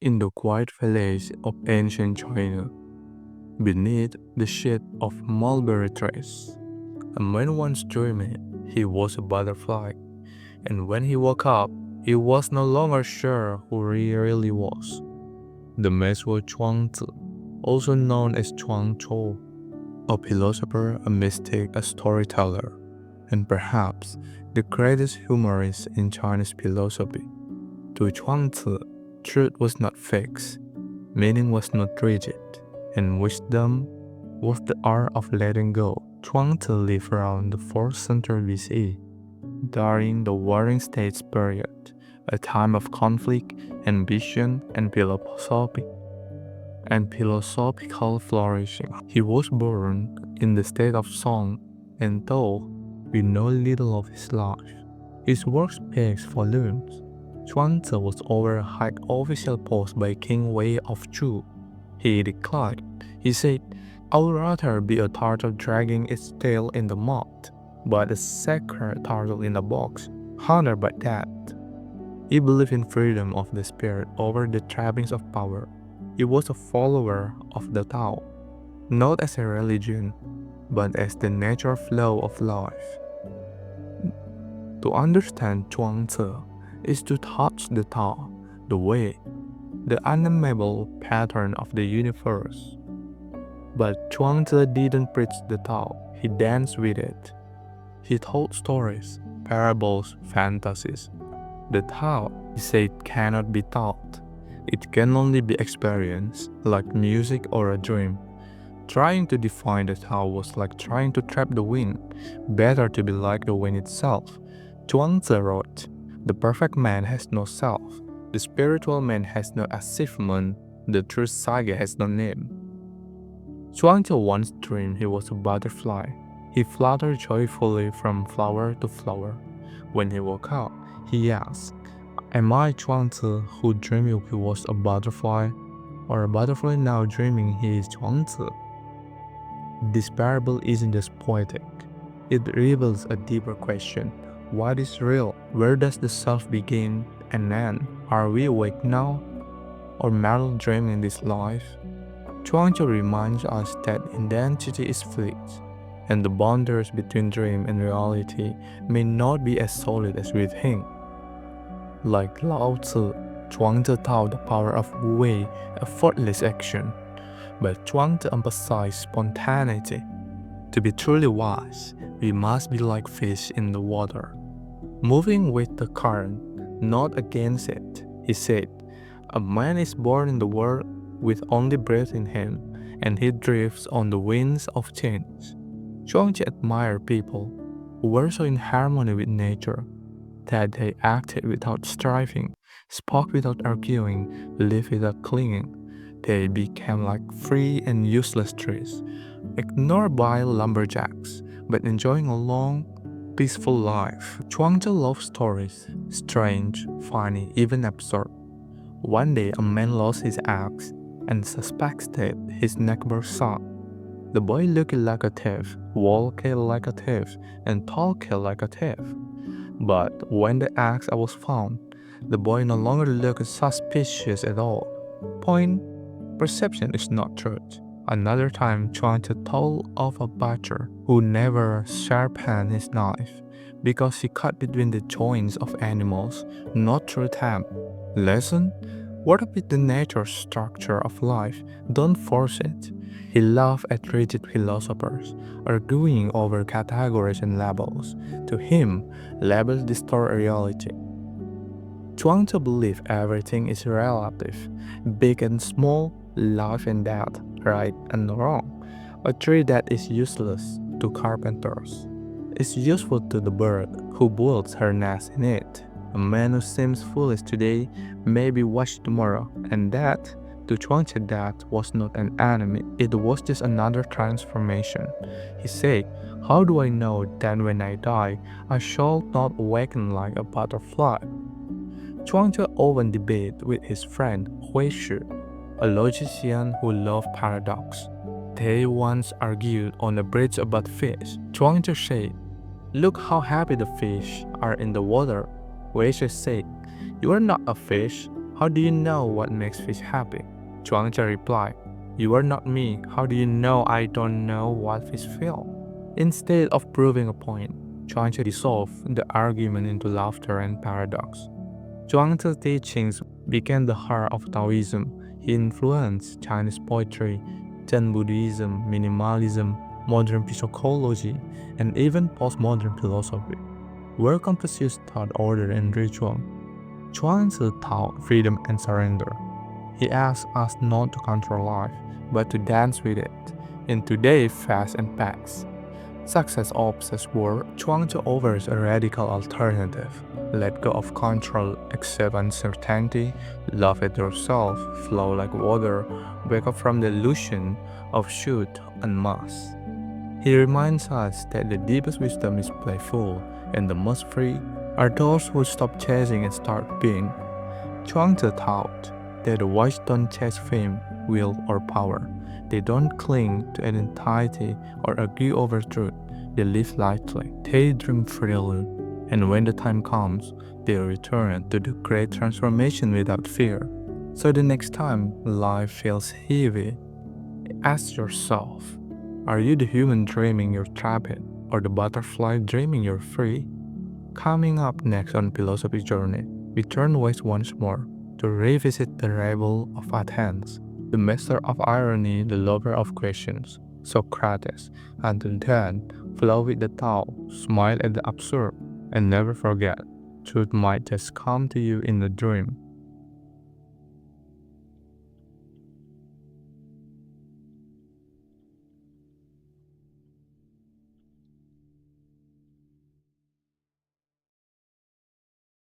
In the quiet village of ancient China, beneath the shade of mulberry trees, a man once dreamed he was a butterfly, and when he woke up, he was no longer sure who he really was. The man was Zhuangzi, also known as Zhuangzi, a philosopher, a mystic, a storyteller, and perhaps the greatest humorist in Chinese philosophy. To Zhuangzi, truth was not fixed, meaning was not rigid, and wisdom was the art of letting go. Zhuangzi lived around the 4th century BCE, during the Warring States period, a time of conflict, ambition, and philosophical flourishing. He was born in the state of Song, and though we know little of his life, his work speaks volumes. Zhuangzi was over a high official post by King Wei of Chu. He declined. He said, "I would rather be a turtle dragging its tail in the mud, but a sacred turtle in a box, honored by that." He believed in freedom of the spirit over the trappings of power. He was a follower of the Tao, not as a religion, but as the natural flow of life. To understand Zhuangzi is to touch the Tao, the way, the unnameable pattern of the universe. But Zhuangzi didn't preach the Tao, he danced with it. He told stories, parables, fantasies. The Tao, he said, cannot be taught. It can only be experienced, like music or a dream. Trying to define the Tao was like trying to trap the wind. Better to be like the wind itself. Zhuangzi wrote, "The perfect man has no self. The spiritual man has no achievement. The true saga has no name." Zhuangzi once dreamed he was a butterfly. He fluttered joyfully from flower to flower. When he woke up, he asked, "Am I Zhuangzi who dreamed he was a butterfly, or a butterfly now dreaming he is Zhuangzi?" This parable isn't just poetic. It reveals a deeper question. What is real? Where does the self begin and end? Are we awake now, or merely dreaming this life? Zhuangzi reminds us that identity is fluid, and the boundaries between dream and reality may not be as solid as we think. Like Lao Tzu, Zhuangzi taught the power of Wei, effortless action, but Zhuangzi emphasized spontaneity. To be truly wise, we must be like fish in the water, moving with the current, not against it. He said, "A man is born in the world with only breath in him, and he drifts on the winds of change." Zhuangzi admired people who were so in harmony with nature that they acted without striving, spoke without arguing, lived without clinging. They became like free and useless trees, ignored by lumberjacks, but enjoying a long, peaceful life. Zhuangzi loved stories, strange, funny, even absurd. One day, a man lost his axe and suspected his neighbor's son. The boy looked like a thief, walked like a thief, and talked like a thief. But when the axe was found, the boy no longer looked suspicious at all. Point: perception is not truth. Another time, Zhuangzi told of a butcher who never sharpened his knife because he cut between the joints of animals, not through them. Lesson: work with the natural structure of life, don't force it. He laughed at rigid philosophers, arguing over categories and labels. To him, labels distort reality. Zhuangzi believed everything is relative, big and small, life and death, right and wrong. A tree that is useless to carpenters is useful to the bird who builds her nest in it. A man who seems foolish today may be wise tomorrow, and that, to Zhuangzi, that was not an enemy, it was just another transformation. He said, "How do I know that when I die, I shall not awaken like a butterfly?" Zhuangzi often debated with his friend Hui Shi, a logician who loved paradox. They once argued on a bridge about fish. Zhuangzi said, "Look how happy the fish are in the water." Hui Shi said, "You are not a fish, "How do you know what makes fish happy?" Zhuangzi replied, "You are not me. How do you know I don't know what fish feel?" Instead of proving a point, Zhuangzi dissolved the argument into laughter and paradox. Zhuangzi's teachings became the heart of Taoism. He influenced Chinese poetry, Zen Buddhism, minimalism, modern psychology, and even postmodern philosophy, where Confucius taught order and ritual. Zhuangzi taught freedom and surrender. He asks us not to control life, but to dance with it. In today's fast and paced, success-obsessed world, Zhuangzi offers a radical alternative. Let go of control, accept uncertainty, laugh at yourself, flow like water, wake up from the illusion of should and must. He reminds us that the deepest wisdom is playful, and the most free are those who stop chasing and start being. Zhuangzi taught that the wise don't chase fame, will, or power. They don't cling to identity or agree over truth. They live lightly. They dream freely. And when the time comes, they return to the great transformation without fear. So the next time life feels heavy, ask yourself, are you the human dreaming you're trapped, or the butterfly dreaming you're free? Coming up next on Philosophy Journey, we turn west once more to revisit the rebel of Athens, the master of irony, the lover of questions, Socrates. Until then, flow with the Tao, smile at the absurd, and never forget, truth might just come to you in a dream.